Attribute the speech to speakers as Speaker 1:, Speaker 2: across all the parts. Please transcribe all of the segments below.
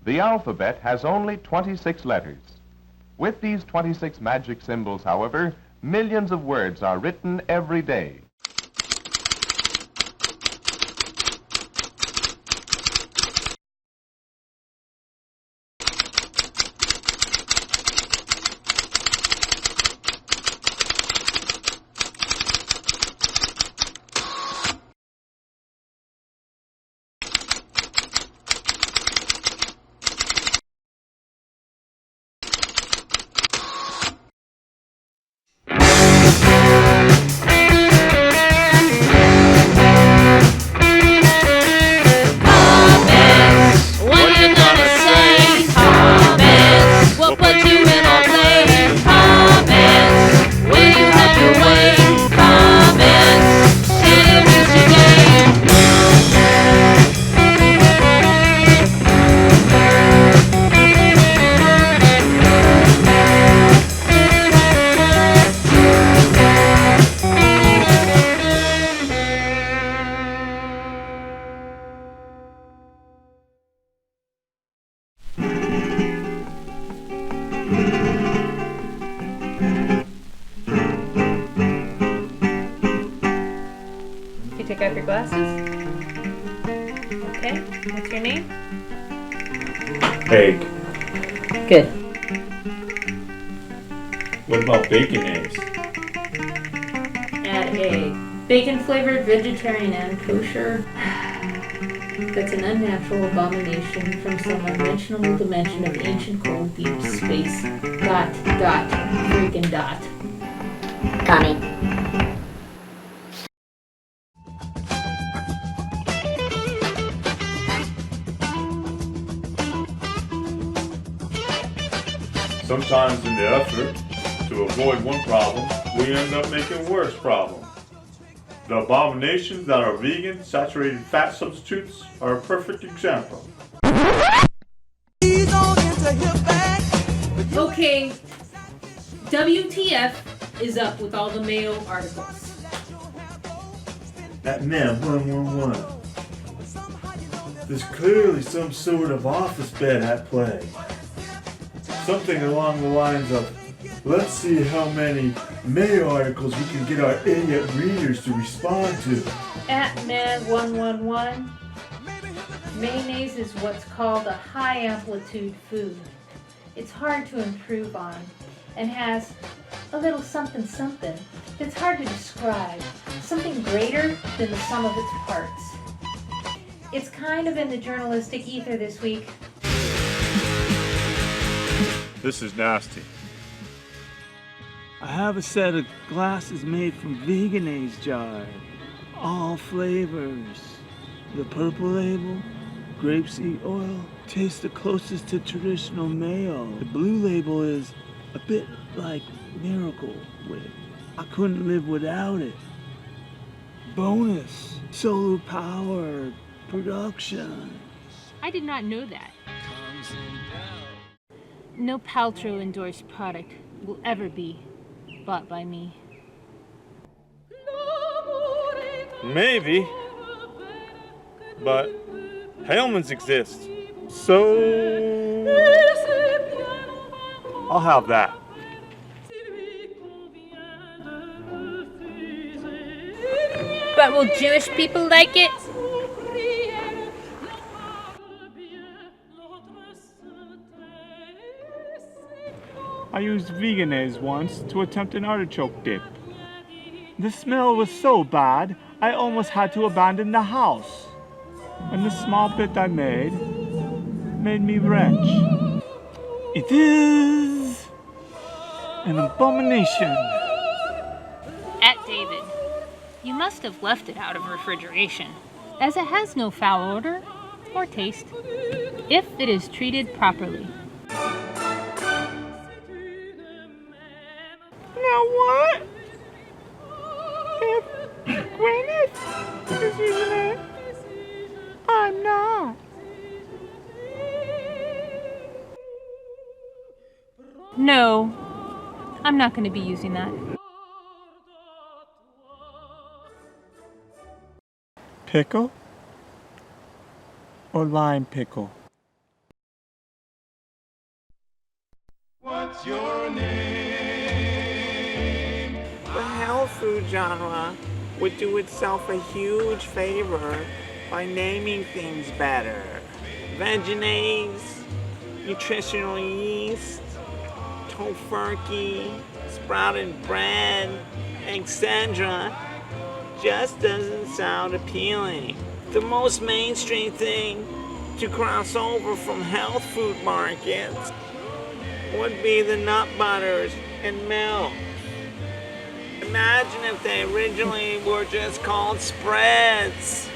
Speaker 1: The alphabet has only 26 letters. With these 26 magic symbols, however, millions of words are written every day.
Speaker 2: Take off your glasses. Okay, what's your name?
Speaker 3: Egg.
Speaker 2: Good.
Speaker 3: What about Bacanaise?
Speaker 2: Add a bacon-flavored vegetarian and kosher. That's an unnatural abomination from some unmentionable dimension of ancient cold deep space. Freaking dot.
Speaker 4: Tommy.
Speaker 3: Sometimes in the effort to avoid one problem, we end up making worse problems. The abominations that are vegan, saturated fat substitutes are a perfect example.
Speaker 2: Okay, WTF is up with all the Mayo articles.
Speaker 3: That man 111. There's clearly some sort of office bed at play. Something along the lines of, let's see how many Mayo articles we can get our idiot readers to respond to.
Speaker 2: At Man111, mayonnaise is what's called a high-amplitude food. It's hard to improve on and has a little something that's hard to describe, something greater than the sum of its parts. It's kind of in the journalistic ether this week.
Speaker 3: This is nasty.
Speaker 5: I have a set of glasses made from Veganaise jar. All flavors. The purple label, grapeseed oil, tastes the closest to traditional mayo. The blue label is a bit like Miracle Whip. I couldn't live without it. Bonus, solar powered production.
Speaker 6: I did not know that. No Paltrow endorsed product will ever be bought by me.
Speaker 3: Maybe, but Hellman's exist, so I'll have that.
Speaker 6: But will Jewish people like it?
Speaker 5: I used Veganaise once to attempt an artichoke dip. The smell was so bad, I almost had to abandon the house. And the small bit I made me wrench. It is an abomination.
Speaker 6: At David, you must have left it out of refrigeration, as it has no foul odor or taste, if it is treated properly.
Speaker 5: Now what? If Gwyneth is using it, I'm not.
Speaker 6: No, I'm not going to be using that.
Speaker 5: Pickle or lime pickle?
Speaker 1: what's your name?
Speaker 5: The health food genre would do itself a huge favor by naming things better. Veganaise, nutritional yeast, tofurkey, sprouted bread, etc. just doesn't sound appealing. The most mainstream thing to cross over from health food markets would be the nut butters and milk. Imagine if they originally were just called spreads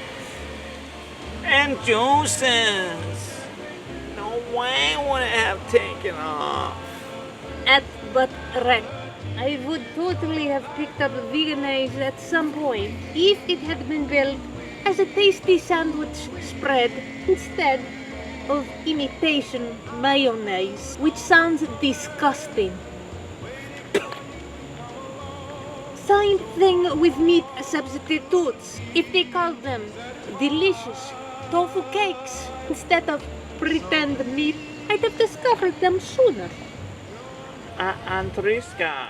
Speaker 5: and juices. No way would it have taken off.
Speaker 7: But Red, I would totally have picked up Veganaise at some point if it had been built as a tasty sandwich spread instead of imitation mayonnaise, which sounds disgusting. Same thing with meat substitutes. If they called them delicious tofu cakes instead of pretend meat, I'd have discovered them sooner.
Speaker 5: Antriska.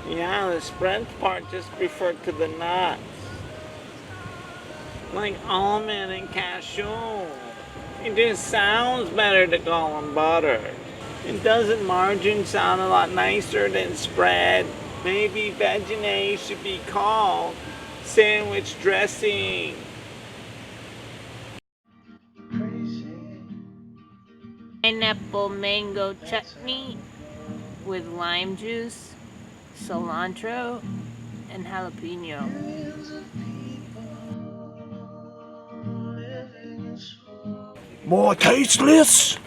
Speaker 5: Yeah, the spread part just referred to the nuts. Like almond and cashew. It just sounds better to call them butter. And doesn't margarine sound a lot nicer than spread? Maybe Veganaise should be called sandwich dressing.
Speaker 6: Pineapple mango chutney with lime juice, cilantro, and jalapeno.
Speaker 5: More tasteless?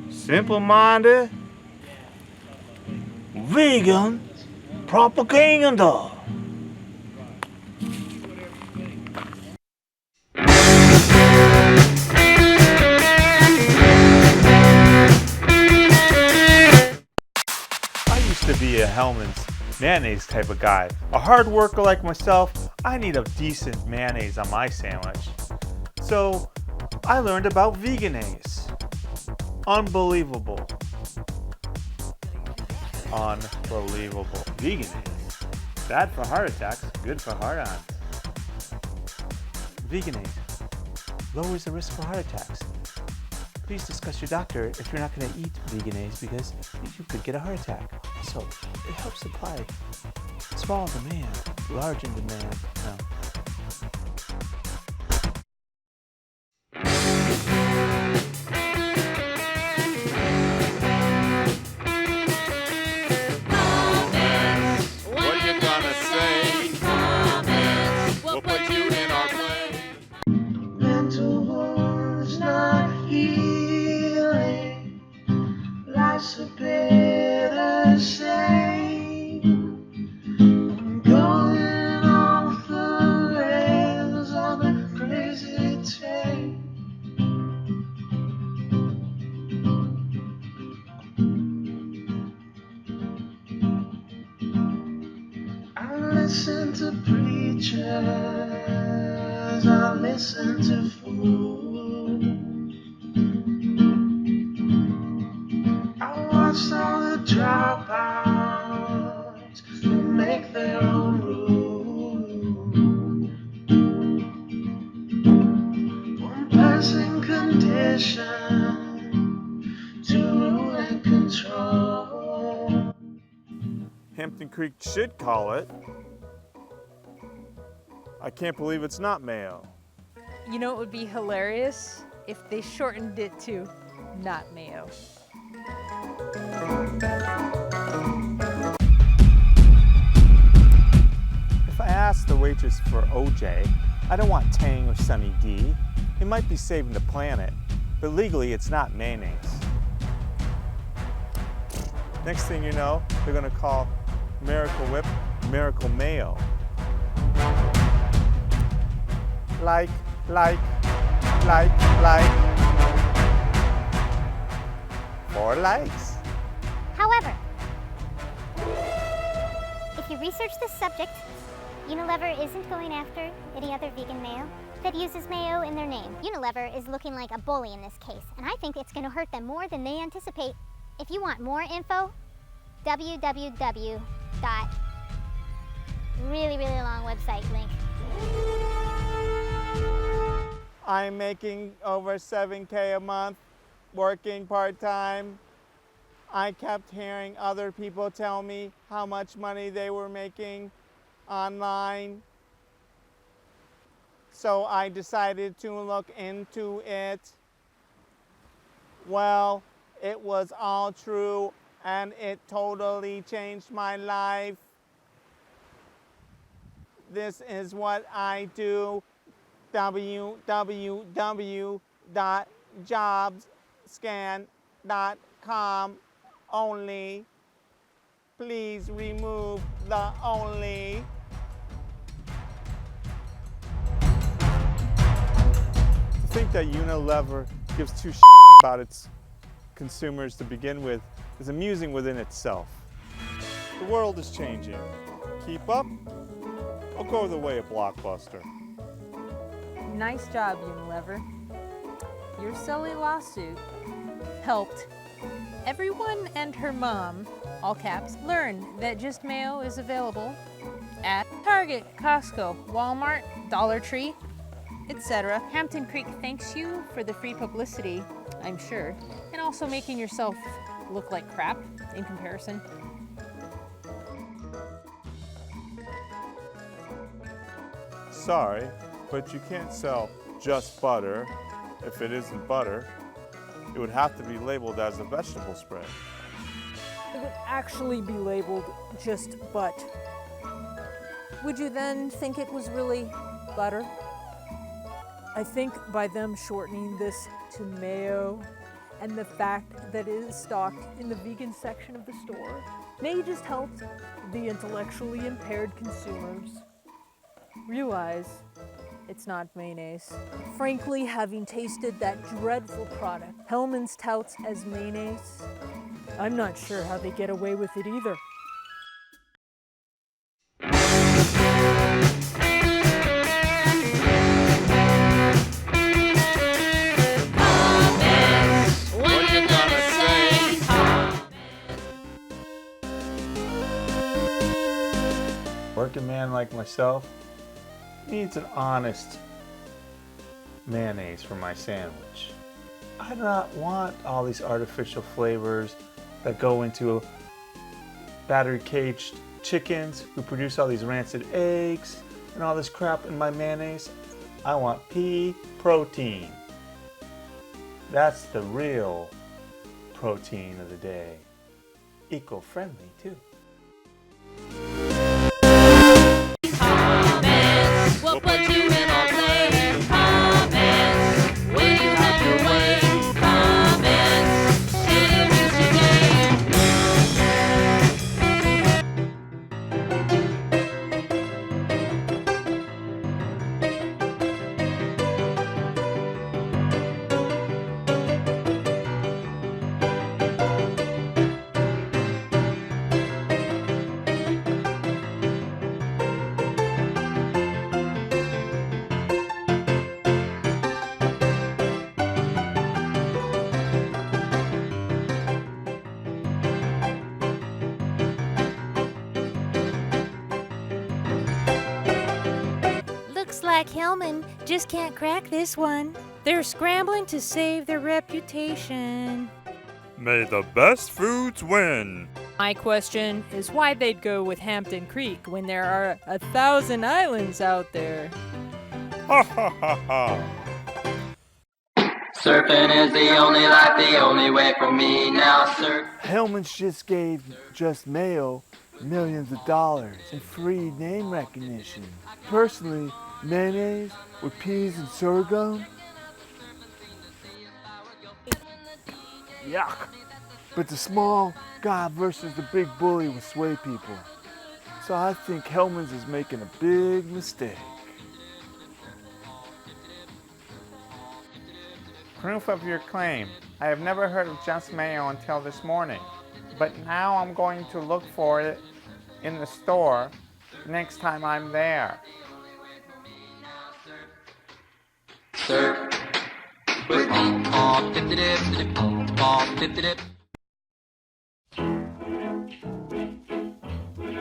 Speaker 5: Simple-minded? Vegan propaganda.
Speaker 3: I used to be a Hellman's mayonnaise type of guy. A hard worker like myself, I need a decent mayonnaise on my sandwich. So I learned about Veganaise. Unbelievable. Unbelievable. Veganaise. Bad for heart attacks, good for heart-ons. Veganaise lowers the risk for heart attacks. Please discuss your doctor if you're not going to eat Veganaise because you could get a heart attack. So it helps supply small demand, large in demand. No.
Speaker 8: Listen to preachers, I listen to fools. I watched all the dropouts who make their own rules. One person conditioned to rule and control.
Speaker 3: Hampton Creek should call it. I can't believe it's not Mayo.
Speaker 9: You know, it would be hilarious if they shortened it to not Mayo.
Speaker 3: If I ask the waitress for OJ, I don't want Tang or Sunny D. It might be saving the planet, but legally it's not mayonnaise. Next thing you know, they're gonna call Miracle Whip Miracle Mayo. Like. 4 likes.
Speaker 4: However, if you research this subject, Unilever isn't going after any other vegan mayo. that uses mayo in their name. Unilever is looking like a bully in this case, and I think it's going to hurt them more than they anticipate. If you want more info, www. Really long website link.
Speaker 5: I'm making over $7K a month working part-time. I kept hearing other people tell me how much money they were making online. So I decided to look into it. Well, it was all true and it totally changed my life. This is what I do. www.jobscan.com only. Please remove the only. To think that Unilever gives two about its consumers to begin with is amusing within itself. The world is changing. Keep up, or go the way of Blockbuster.
Speaker 9: Nice job, Unilever. Your silly lawsuit helped everyone and her mom, all caps, learn that Just Mayo is available at Target, Costco, Walmart, Dollar Tree, etc. Hampton Creek thanks you for the free publicity, I'm sure, and also making yourself look like crap in comparison.
Speaker 3: Sorry, but you can't sell just butter if it isn't butter. It would have to be labeled as a vegetable spread.
Speaker 9: It would actually be labeled just butt. Would you then think it was really butter? I think by them shortening this to mayo and the fact that it is stocked in the vegan section of the store may just help the intellectually impaired consumers realize it's not mayonnaise. Frankly, having tasted that dreadful product Hellman's touts as mayonnaise, I'm not sure how they get away with it either.
Speaker 3: Working man like myself needs an honest mayonnaise for my sandwich. I do not want all these artificial flavors that go into battery caged chickens who produce all these rancid eggs and all this crap in my mayonnaise. I want pea protein. That's the real protein of the day. Eco-friendly too.
Speaker 10: We'll put you in our place. Comments. Will you have your way? Comments. Serious
Speaker 7: Looks like Hellman just can't crack this one. They're scrambling to save their reputation.
Speaker 3: May the best foods win.
Speaker 9: My question is why they'd go with Hampton Creek when there are 1,000 islands out there.
Speaker 3: Ha ha ha ha.
Speaker 10: Surfing is the only life, the only way for me now, sir.
Speaker 5: Hellman's just gave Just Mayo millions of dollars and free name recognition. Personally, mayonnaise with peas and sorghum? Yuck. But the small guy versus the big bully will sway people. So I think Hellman's is making a big mistake.
Speaker 11: Proof of your claim. I have never heard of Just Mayo until this morning, but now I'm going to look for it in the store next time I'm there.
Speaker 10: sir. With pom-pom, dip-de-dip, pom-pom, dip-de-dip.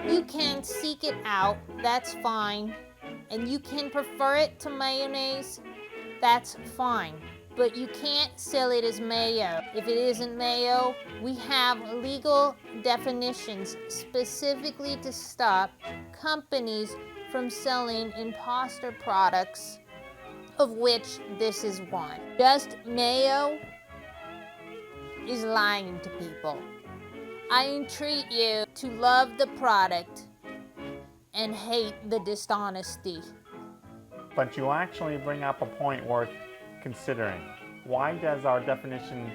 Speaker 7: You can seek it out, that's fine. And you can prefer it to mayonnaise, that's fine. But you can't sell it as mayo. If it isn't mayo, we have legal definitions specifically to stop companies from selling imposter products, of which this is one. Just Mayo is lying to people. I entreat you to love the product and hate the dishonesty.
Speaker 11: But you actually bring up a point worth considering. Why does our definition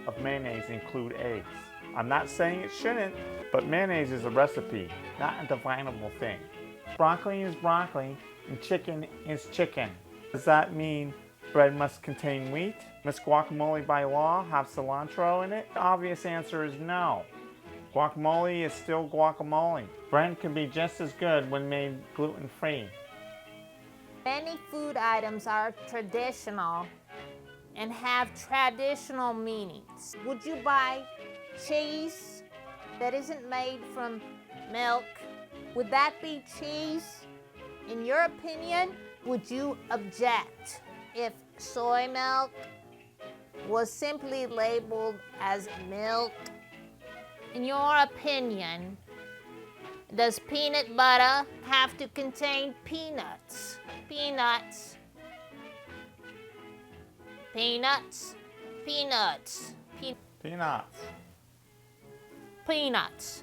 Speaker 11: of mayonnaise include eggs? I'm not saying it shouldn't, but mayonnaise is a recipe, not a definable thing. Broccoli is broccoli and chicken is chicken. Does that mean bread must contain wheat? Must guacamole by law have cilantro in it? The obvious answer is no. Guacamole is still guacamole. Bread can be just as good when made gluten-free.
Speaker 7: Many food items are traditional and have traditional meanings. Would you buy cheese that isn't made from milk? Would that be cheese? In your opinion, would you object if soy milk was simply labeled as milk? In your opinion, does peanut butter have to contain peanuts? Peanuts. Peanuts. Peanuts.
Speaker 11: Peanuts.
Speaker 7: Peanuts.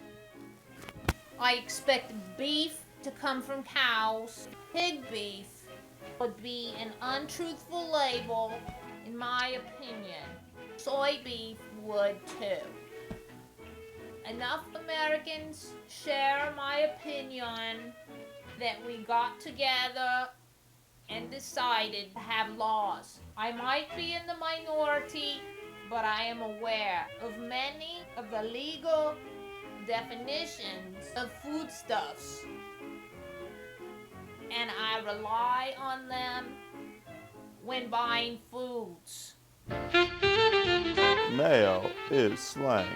Speaker 7: I expect beef to come from cows. Pig beef would be an untruthful label, in my opinion. Soy beef would too. Enough Americans share my opinion that we got together and decided to have laws. I might be in the minority, but I am aware of many of the legal definitions of foodstuffs, and I rely on them when buying foods.
Speaker 3: Mayo is slang.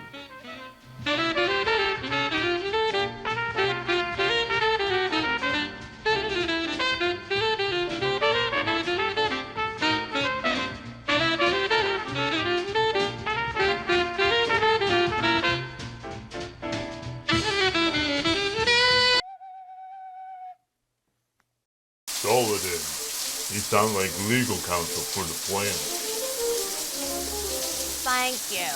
Speaker 12: Solidin, you sound like legal counsel for the plan.
Speaker 7: Thank you.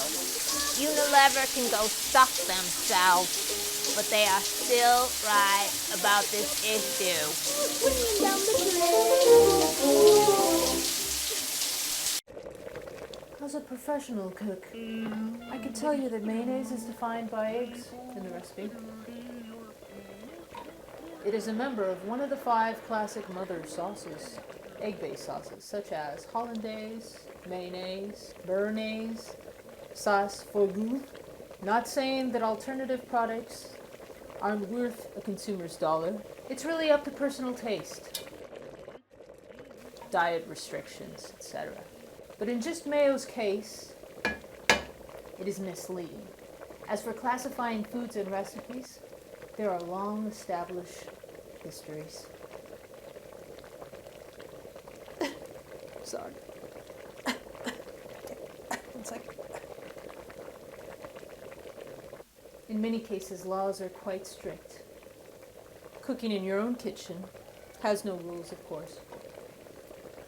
Speaker 7: Unilever can go stuff themselves, but they are still right about this issue.
Speaker 9: As a professional cook, I can tell you that mayonnaise is defined by eggs in the recipe. It is a member of one of the 5 classic mother sauces, egg-based sauces, such as hollandaise, mayonnaise, béarnaise, sauce forgout. Not saying that alternative products aren't worth a consumer's dollar. It's really up to personal taste, diet restrictions, etc. But in Just Mayo's case, it is misleading. As for classifying foods and recipes, there are long established histories. Sorry. One second. In many cases, laws are quite strict. Cooking in your own kitchen has no rules, of course.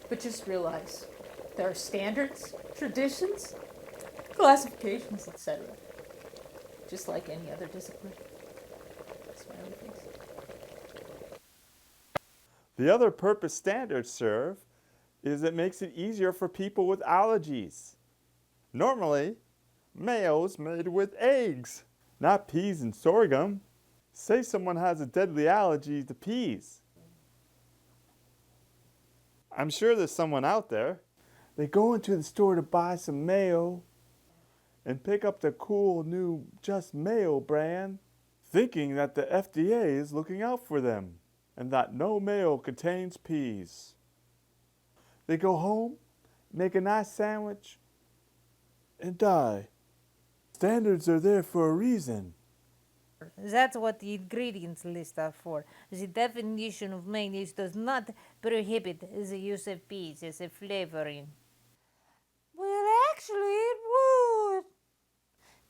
Speaker 9: But just realize there are standards, traditions, classifications, etc. Just like any other discipline. Smiley face.
Speaker 3: The other purpose standards serve is it makes it easier for people with allergies. Normally, mayo's made with eggs, not peas and sorghum. Say someone has a deadly allergy to peas. I'm sure there's someone out there. They go into the store to buy some mayo and pick up the cool new Just Mayo brand, thinking that the FDA is looking out for them and that no mayo contains peas. They go home, make a nice sandwich, and die. Standards are there for a reason.
Speaker 7: That's what the ingredients list are for. The definition of mayonnaise does not prohibit the use of peas as a flavoring. Well, actually, it would.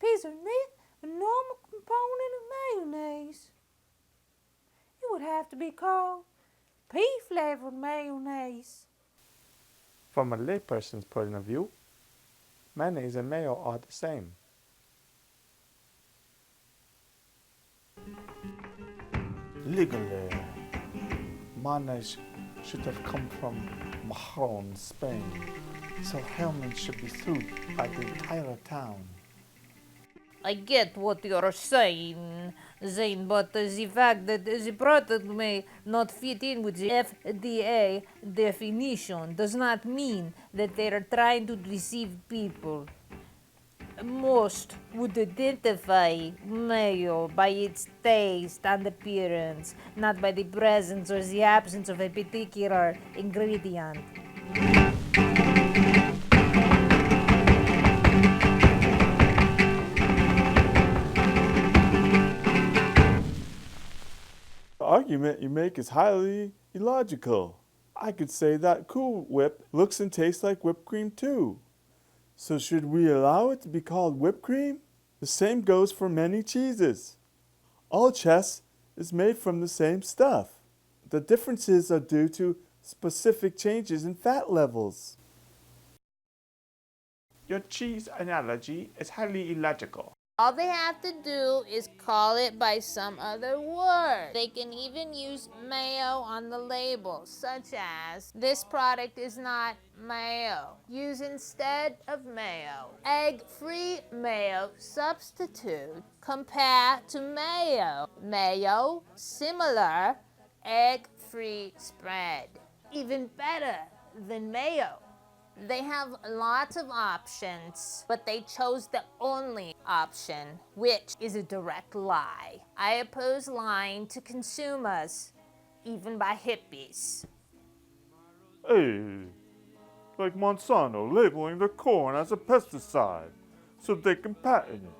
Speaker 7: Peas are a normal component of mayonnaise. It would have to be called pea-flavored mayonnaise.
Speaker 11: From a layperson's point of view, mayonnaise and mayo are the same. Legally, mayonnaise should have come from Mahon, Spain, so Hellman should be sued by the entire town.
Speaker 7: I get what you're saying, Zane, but the fact that the product may not fit in with the FDA definition does not mean that they are trying to deceive people. Most would identify mayo by its taste and appearance, not by the presence or the absence of a particular ingredient.
Speaker 3: The argument you make is highly illogical. I could say that Cool Whip looks and tastes like whipped cream too. So should we allow it to be called whipped cream? The same goes for many cheeses. All cheese is made from the same stuff. The differences are due to specific changes in fat levels.
Speaker 11: Your cheese analogy is highly illogical.
Speaker 10: All they have to do is call it by some other word. They can even use mayo on the label, such as, this product is not mayo. Use instead of mayo. Egg-free mayo substitute compared to mayo. Mayo, similar, egg-free spread. Even better than mayo. They have lots of options, but they chose the only option, which is a direct lie. I oppose lying to consumers, even by hippies.
Speaker 3: Hey, like Monsanto labeling their corn as a pesticide so they can patent it.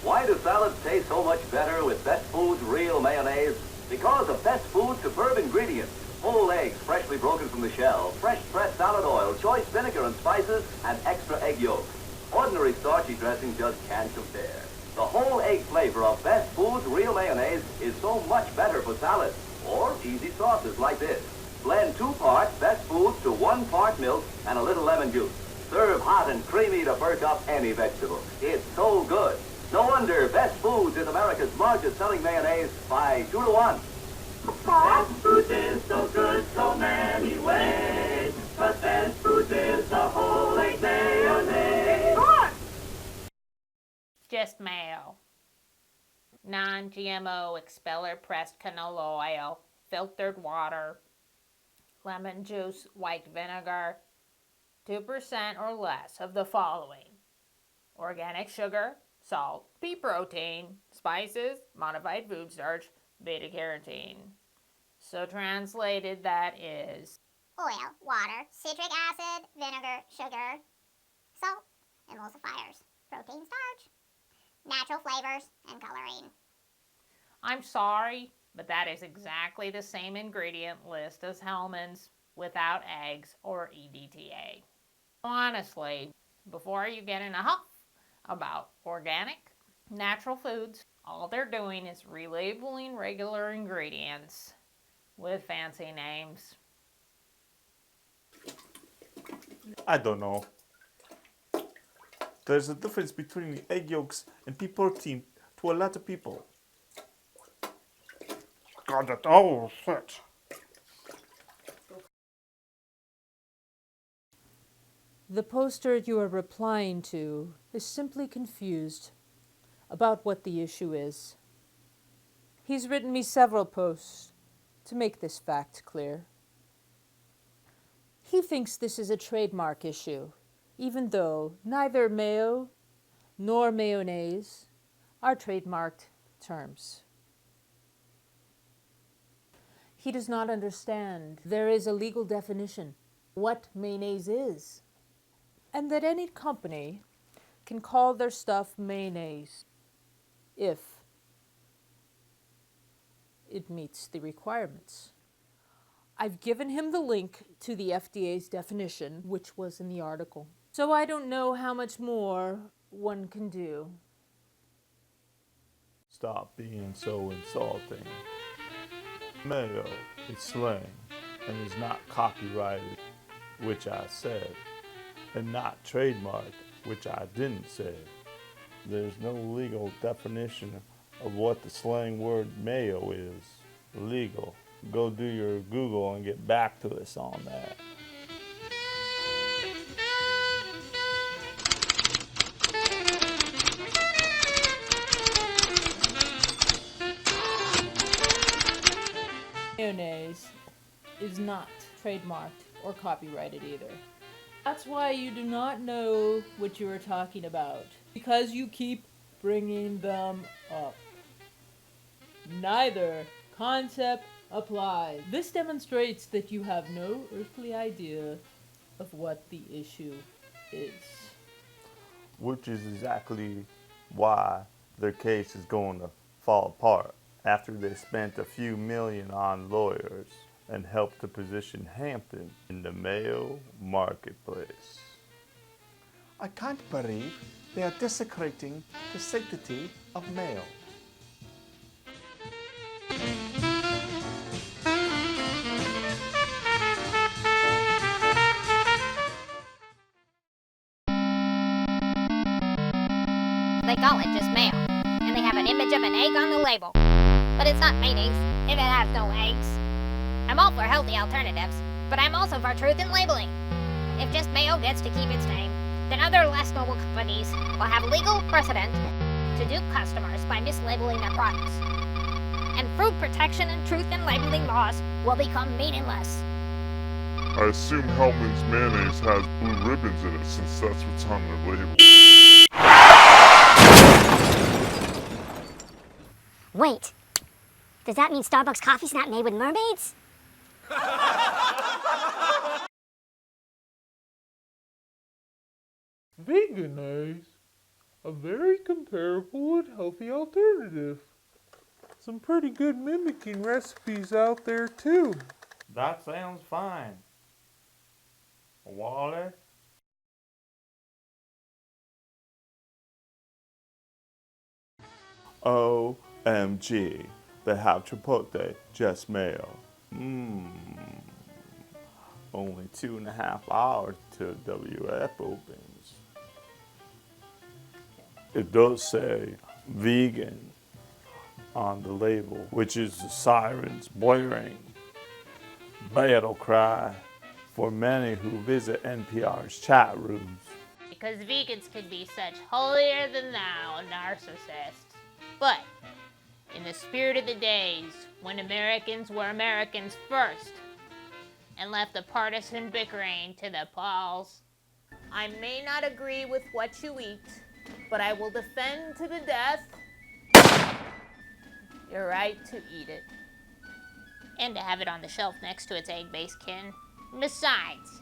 Speaker 13: Why do salads taste so much better with Best Foods real mayonnaise? Because of Best Foods superb ingredients. Whole eggs freshly broken from the shell, fresh pressed salad oil, choice vinegar and spices, and extra egg yolks. Ordinary starchy dressing just can't compare. The whole egg flavor of Best Foods real mayonnaise is so much better for salads or easy sauces like this. Blend 2 parts Best Foods to 1 part milk and a little lemon juice. Serve hot and creamy to perk up any vegetable. It's so good. No wonder Best Foods is America's largest selling mayonnaise by 2 to 1.
Speaker 8: Best Foods is so good so many ways, but Best Foods is the whole egg mayonnaise.
Speaker 6: Just Mayo. Non-GMO expeller pressed canola oil, filtered water, lemon juice, white vinegar, 2% or less of the following: organic sugar, salt, pea protein, spices, modified food starch, beta-carotene. So translated, that is
Speaker 4: Oil, water, citric acid, vinegar, sugar, salt, emulsifiers, protein, starch, natural flavors, and coloring.
Speaker 6: I'm sorry, but that is exactly the same ingredient list as Hellman's without eggs or EDTA. Honestly, before you get in a huff about organic, natural foods, all they're doing is relabeling regular ingredients with fancy names.
Speaker 3: I don't know. There's a difference between the egg yolks and pea protein to a lot of people.
Speaker 11: Got it all set.
Speaker 9: The poster you are replying to is simply confused about what the issue is. He's written me several posts to make this fact clear. He thinks this is a trademark issue, even though neither mayo nor mayonnaise are trademarked terms. He does not understand there is a legal definition what mayonnaise is, and that any company can call their stuff mayonnaise if it meets the requirements. I've given him the link to the FDA's definition, which was in the article. So I don't know how much more one can do.
Speaker 3: Stop being so insulting. Mayo is slang and is not copyrighted, which I said, and not trademarked, which I didn't say. There's no legal definition of what the slang word mayo is. Legal. Go do your Google and get back to us on that.
Speaker 9: Mayonnaise is not trademarked or copyrighted either. That's why you do not know what you are talking about, because you keep bringing them up. Neither concept applies. This demonstrates that you have no earthly idea of what the issue is.
Speaker 3: Which is exactly why their case is going to fall apart after they spent a few million on lawyers and helped to position Hampton in the Mayo marketplace.
Speaker 14: I can't believe they are desecrating the sanctity of Mayo.
Speaker 4: They call it Just Mayo, and they have an image of an egg on the label. But it's not mayonnaise if it has no eggs. I'm all for healthy alternatives, but I'm also for truth in labeling. If Just Mayo gets to keep its name, then other less noble companies will have legal precedent to dupe customers by mislabeling their products. And food protection and truth in labeling laws will become meaningless.
Speaker 12: I assume Hellman's mayonnaise has blue ribbons in it since that's what's on their label.
Speaker 4: Wait, does that mean Starbucks coffee's not made with mermaids?
Speaker 5: Veganaise, a very comparable and healthy alternative. Some pretty good mimicking recipes out there too.
Speaker 11: That sounds fine. Water?
Speaker 3: OMG, they have Chipotle Just Mayo. Only 2.5 hours till WF opens. It does say vegan on the label, which is the sirens blaring. Battle cry for many who visit NPR's chat rooms.
Speaker 10: Because vegans can be such holier-than-thou narcissists. But, in the spirit of the days when Americans were Americans first and left the partisan bickering to the polls, I may not agree with what you eat, but I will defend to the death your right to eat it. And to have it on the shelf next to its egg-based kin. Besides,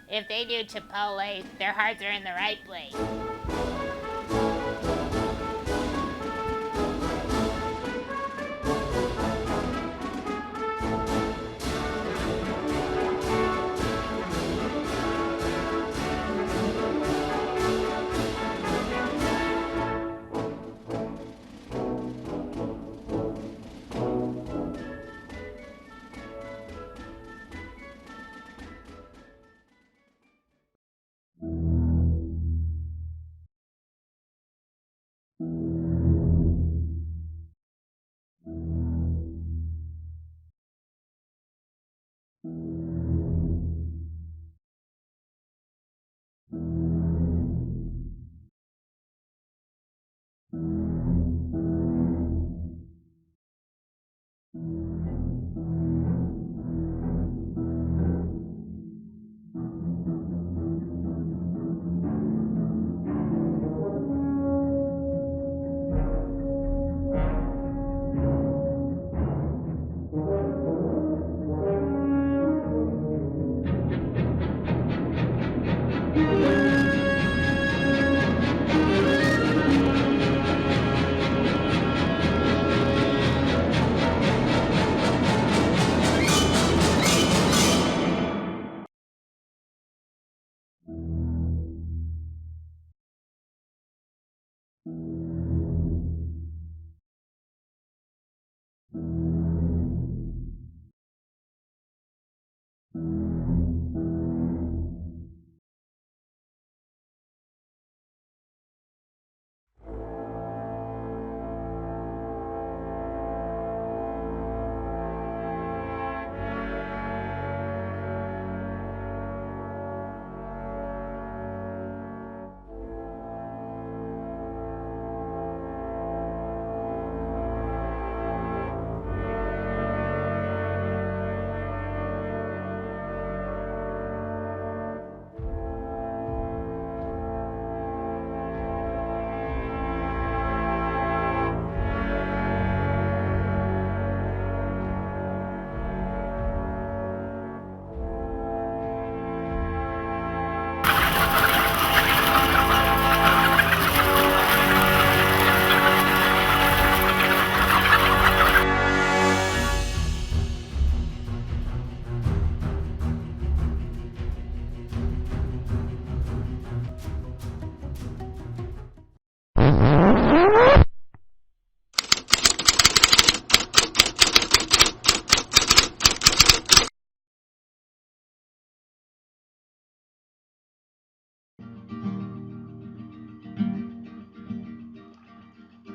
Speaker 10: if they do Chipotle, their hearts are in the right place.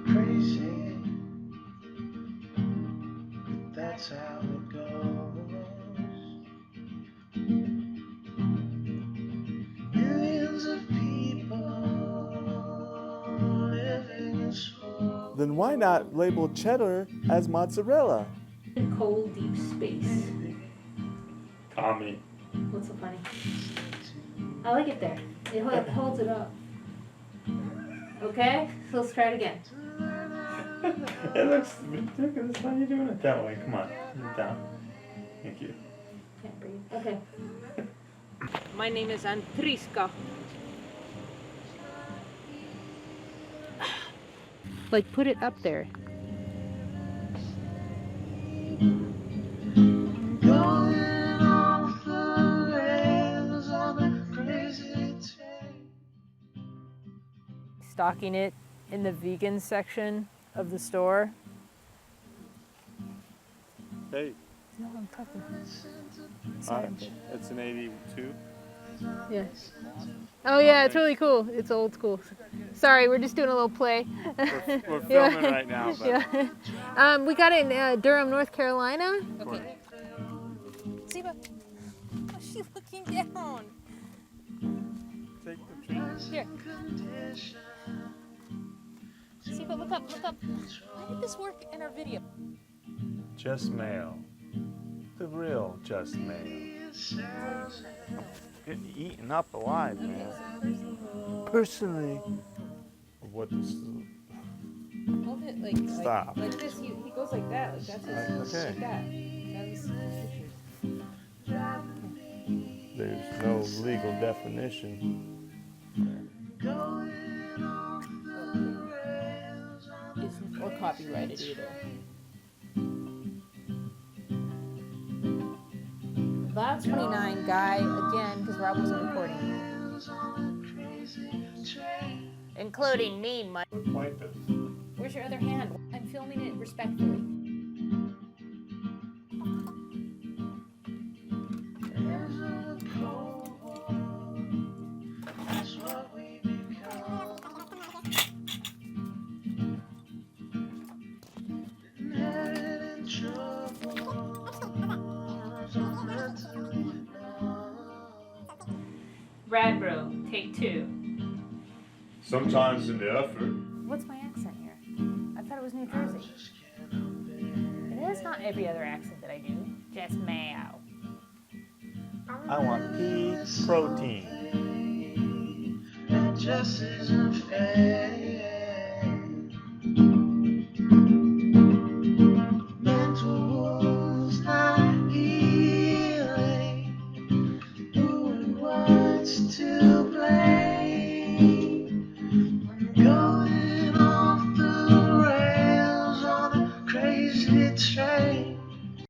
Speaker 15: Crazy, but that's how it goes. Millions of people living in slow.
Speaker 3: Then why not label cheddar as mozzarella?
Speaker 2: Cold deep space.
Speaker 3: Tommy.
Speaker 2: What's so funny? I like it there. It holds it up. Okay, so let's try it again.
Speaker 3: It looks ridiculous. How are you doing it that way? Come on, down. Thank you.
Speaker 2: Can't breathe. Okay.
Speaker 7: My name is Antriska.
Speaker 2: Like, put it up there.
Speaker 9: Stocking it in the vegan section of the store.
Speaker 3: Hey.
Speaker 9: No, I'm talking.
Speaker 3: It's an 82.
Speaker 9: Yeah. Oh yeah, it's really cool. It's old school. Sorry, we're just doing a little play.
Speaker 3: We're filming right now. But...
Speaker 9: Yeah. We got it in Durham, North Carolina. Okay. Siba, what's she looking down?
Speaker 3: Take the tree.
Speaker 9: Here. Siba, look up, look up. Why did this work in our video?
Speaker 3: Just Mayo. The real Just Mayo. Getting eaten up alive, man. Personally, what this?
Speaker 9: Hold it like
Speaker 3: Stop.
Speaker 9: Like this. He goes like that. Like that's his.
Speaker 3: Okay.
Speaker 9: Like that. That was pictures.
Speaker 3: There's no legal definition.
Speaker 9: Or copyrighted either. That's 29, guy, again, because Rob wasn't recording.
Speaker 10: Including me, Mike.
Speaker 9: Where's your other hand? I'm filming it respectfully.
Speaker 2: Brad Bro, take take two.
Speaker 3: Sometimes in the effort.
Speaker 2: What's my accent here? I thought it was New Jersey. It is not every other accent that I do. Just Mayo.
Speaker 11: I want pea protein.
Speaker 15: That just isn't fair. Mental wounds not healing. Doing what's too